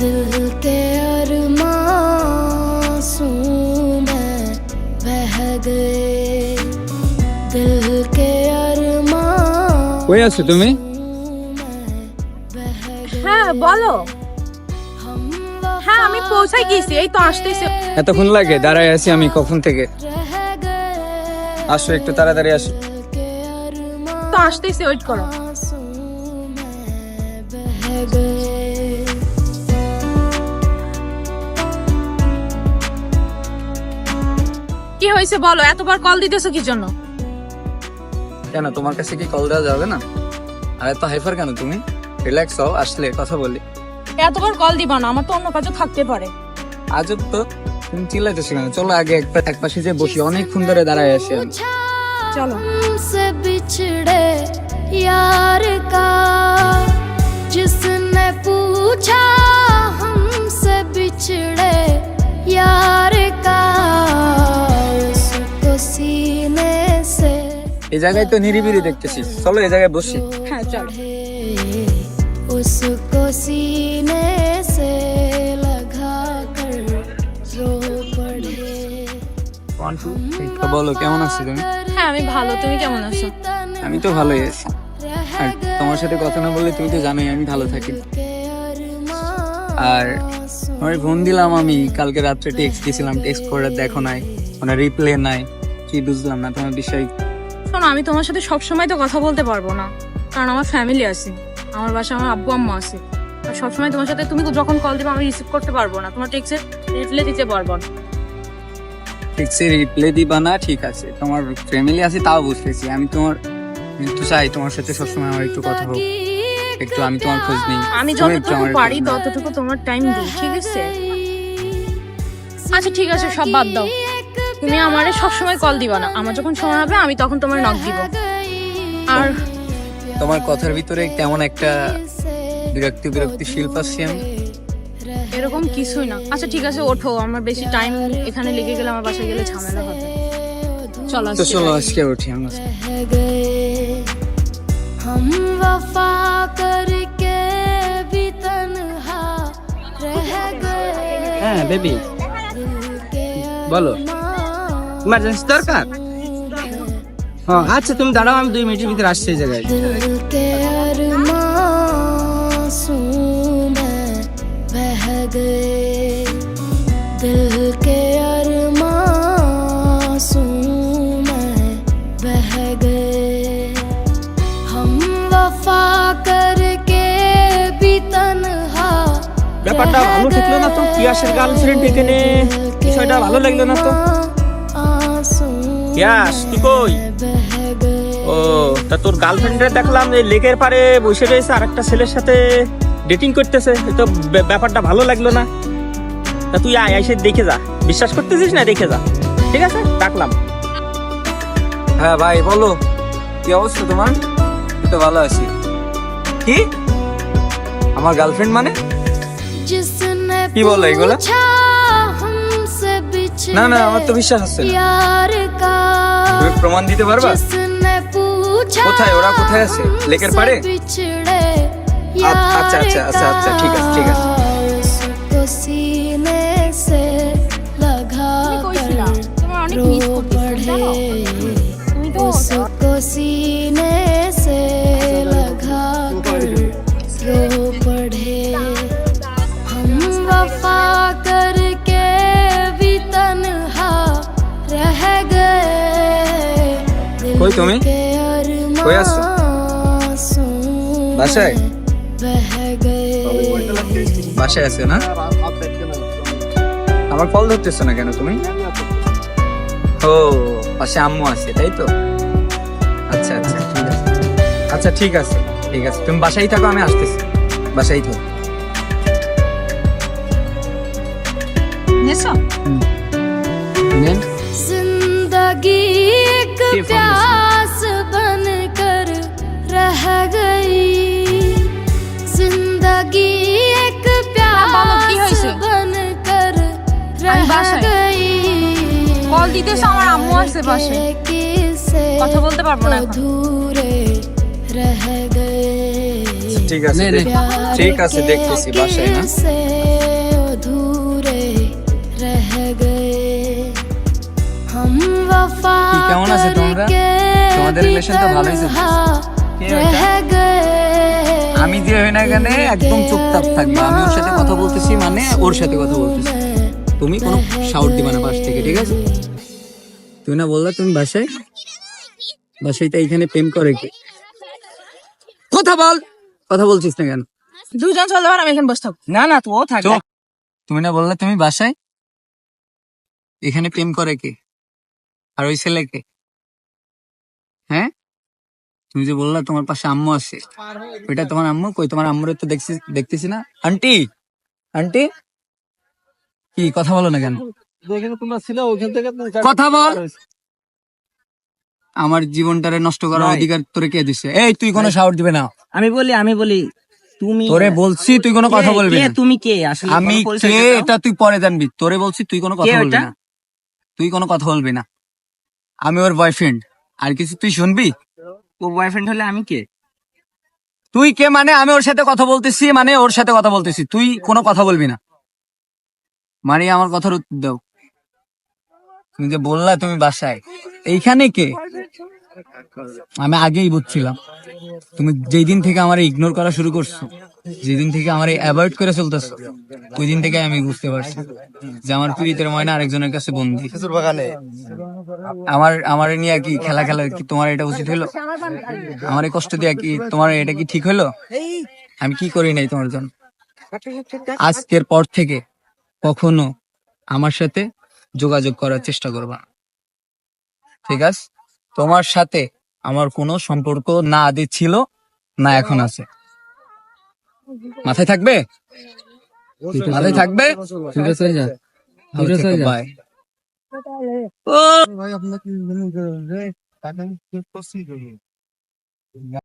दिल के अरमासूं में बह गए दिल के अरमासूं কই আছো তুমি? হ্যাঁ বলো। হ্যাঁ আমি পৌঁছাই গেছি, এই তো আসতেছি। এতক্ষণ লাগে? দাঁড়ায় আছি আমি কখন থেকে। আসো একটু তাড়াতাড়ি আসো। তো আসতেছি, ওয়েট করো। কি হয়েছে বলো, এতবার কল দিতেছো কি জন্য? কেন তোমার কাছে কি কল দেওয়া যাবে না? আর এত হাইফার কেন তুমি? রিল্যাক্স হও, আসলে কথা বলি। এতবার কল দিবা না, আমার তো অন্য কাজও থাকতে পারে। আজব তো, তুমি চিল্লাইতেছো কেন? চলো আগে এক পাশে যে বসি, অনেকক্ষণ ধরে দাঁড়ায় আছি আমি। চলো। से बिछड़े यार का जिसने पूछा हमसे बिछड़े यार का उसको सीने से এই জায়গায় তো নিরিবিলি দেখতেছি, চলো এই জায়গায় বসি। হ্যাঁ চলো। उसको सीने से लगा कर रो पड़े বলো কেমন আছো তুমি? হ্যাঁ আমি ভালো, তুমি কেমন আছো? আমি তো ভালোই আছি। আর তোমার সাথে কথা না বললে তুমি তো জানোই আমি ভালো থাকি। আর আমার ফোন দিলাম, আমি কালকে রাত্রে টেক্সট দিয়েছিলাম, টেক্সট করে দেখো নাই, মানে রিপ্লে নাই, কি বুঝলাম না তোমার বিষয়। শোনো, আমি তোমার সাথে সবসময় তো কথা বলতে পারবো না, কারণ আমার ফ্যামিলি আছে, আমার বাসায় আমার আব্বু আম্মা আছে। আর সবসময় তোমার সাথে তুমি যখন কল দিবে আমি রিসিভ করতে পারবো না, তোমার টেক্সটের রিপ্লাই দিতে পারবো না। টেক্সটে রিপ্লে দিবা না, ঠিক আছে, তোমার ফ্যামিলি আছে তাও বুঝতেছি। আমি তোমার একটু চাই তোমার সাথে সবসময় আমার একটু কথা হোক, একটু আমি তোমার খোঁজ নিই। আমি তুমি একটু যতটুকু আমার পারি খোঁজ নাও। ততটুকু তোমার টাইম দিই, ঠিক আছে? আচ্ছা ঠিক আছে, সব বাদ দাও। তুমি আমারে সবসময় কল দিবা না, আমার যখন সময় হবে আমি তখন তোমার নক দিব। আর তোমার কথার ভিতরে কেমন একটা বিরক্তি শিল্প আসছে। আমি এরকম কিছুই না। আচ্ছা ঠিক আছে, ওঠো, আমার বেশি টাইম এখানে লেগে গেলে আমার বাসায় গেলে ঝামেলা হবে। চলো তো আজকে চলো যাই। আজকে উঠি আমরা। रह गए हम वफा करके भी तन्हा रह गए হ্যাঁ বেবি, दिल के বলো ইমার্জেন্সি দরকার? আচ্ছা তুমি দাঁড়াও, আমি 2 মিনিটের ভিতরে আসছি এই জায়গায়। दिल के अरमासूं में बह गए दिल के अरमासूं में बह गए हम वफा करके भी तन्हा ব্যাপারটা ভালো ঠেকলো না তো, ইয়াসের গার্লফ্রেন্ড এখানে, বিষয়টা ভালো লাগলো না তো। ইয়াস তুই কই? ও তা তোর গার্লফ্রেন্ডে দেখলাম এই লেকের পারে বসে রয়েছে আর একটা ছেলের সাথে ডেটিং করতেছে, তো ব্যাপারটা ভালো লাগলো না। তা তুই আয়, এসে দেখে যা, বিশ্বাস করতেছিস না, দেখে যা, ঠিক আছে? ডাকলাম। হ্যাঁ ভাই বলো, কি অবস্থা তোমার? আমি তো ভালো আছি। কি আমার গার্লফ্রেন্ড মানে? जिसने কি বলো এগুলা? पूछा हमसे बिछड़े না না, আমার তো বিশ্বাস হচ্ছে না। यार का তুমি প্রমাণ দিতে পারবা? जिसने पूछा কোথায় ওরা, কোথায় আছে? লেকের পাড়ে? हमसे बिछड़े আচ্ছা আচ্ছা আচ্ছা আচ্ছা, ঠিক আছে ঠিক আছে। उसको सीने से लगा তুমি কইছিলা कर তোমার অনেক মিস रो করতেছি, জানো? पड़े তুমি তো उसको सीने से लगा कर रो पड़े हम वफा करके भी तन्हा रह गए কই তুমি? কই আছো? বাসায়? बह गए বাসায় আছে না? আমার কল ধরতেছো না কেন তুমি? ও পাশে আম্মু আছে তাই তো? আচ্ছা আচ্ছা ঠিক আছে, আচ্ছা ঠিক আছে ঠিক আছে, তুমি বাসায় থাকো, আমি আসতেছি। বাসায় থাকো। নেছো? নেন। जिंदगी एक ये फॉर्म प्यास बनकर रह गई जिंदगी एक বাবা, কি प्यास হয়েছে? बनकर আমি रह বাসায়। गई কল দিতেছো, আমার আম্মু আছে পাশে, किसे কথা বলতে পারবো না এখন। अधूरे रह गए ঠিক আছে নে, নে। ঠিক আছে, দেখতেছি বাসায় না। से बेवफा কি, কেমন আছো তোমরা? তোমাদের relation তো ভালোই চলছে। কে ওটা? रह गए আমি যে হই না এখানে একদম চুপচাপ থাকবে, আমি ওর সাথে কথা বলতেছি মানে ওর সাথে কথা বলতেছি, তুমি কোনো শাউট দিবা না পাশ থেকে, ঠিক আছে? তুমি না বললা তুমি বাসায়, বাসায় তো এইখানে প্রেম করে কি? কথা বল, কথা বলছিস না কেন? দুজন চলতে পার, আমি এখানে বসে থাকবো। না না তুইও থাক। চুপ। তুমি না বললা তুমি বাসায়, এখানে প্রেম করে কে? আর ওই ছেলেকে? হ্যাঁ, তুমি যে বললা তোমার পাশে আম্মু আছে, ওইটা তোমার আম্মু? কই তোমার আম্মুরে তো দেখতেছি না। আন্টি, আন্টি, কি কথা বলো না কেন? কথা বল। আমার জীবনটারে নষ্ট করার নাই। অধিকার তোরে কে দিছে? এই তুই কোনো শাউট দিবে না। আমি বলি তুমি তোরে বলছি তুই কোনো কথা বলবি কে, না। তুমি কে আসলে? আমি কোনো পরিচয় কে দাও। এটা তুই পরে জানবি। তোরে বলছি তুই কোনো কথা কে বলবি ওটা? না। তুই কোনো কথা বলবি না। আমি ওর বয়ফ্রেন্ড। আর কিছু তুই শুনবি? ও বয়ফ্রেন্ড হলে আমি কে? তুই কে মানে আমি ওর সাথে কথা বলতেছি, মানে ওর সাথে কথা বলতেছি, তুই কোনো কথা বলবি না। মানে আমার কথার উত্তর দাও। তুমি যে বললা তুমি বাসায়, এইখানে কে? আমি আগেই বুঝছিলাম। তুমি যেই দিন থেকে আমার ইগনোর করা শুরু করছো, যেদিন থেকে আমার অ্যাভয়েড করে চলতেছো, ওই দিন থেকে আমি বুঝতে পারছি যে আমার পীড়িতের ময়না আরেকজনের কাছে বন্দি। আমার নিয়ে কি খেলা খেলা কি তোমার এটা উচিত হলো? আমার এই কষ্ট দিয়া কি তোমার এটা কি ঠিক হলো? আমি কি করি নাই তোমার জন্য? আজকের পর থেকে কখনো আমার সাথে যোগাযোগ করার চেষ্টা করবা না, ঠিক আছে? তোমার সাথে আমার কোনো সম্পর্ক না আগে ছিল, না এখন আছে। মাথায় থাকবে? মাথায় থাকবে? ঠিক আছে, বাই। ও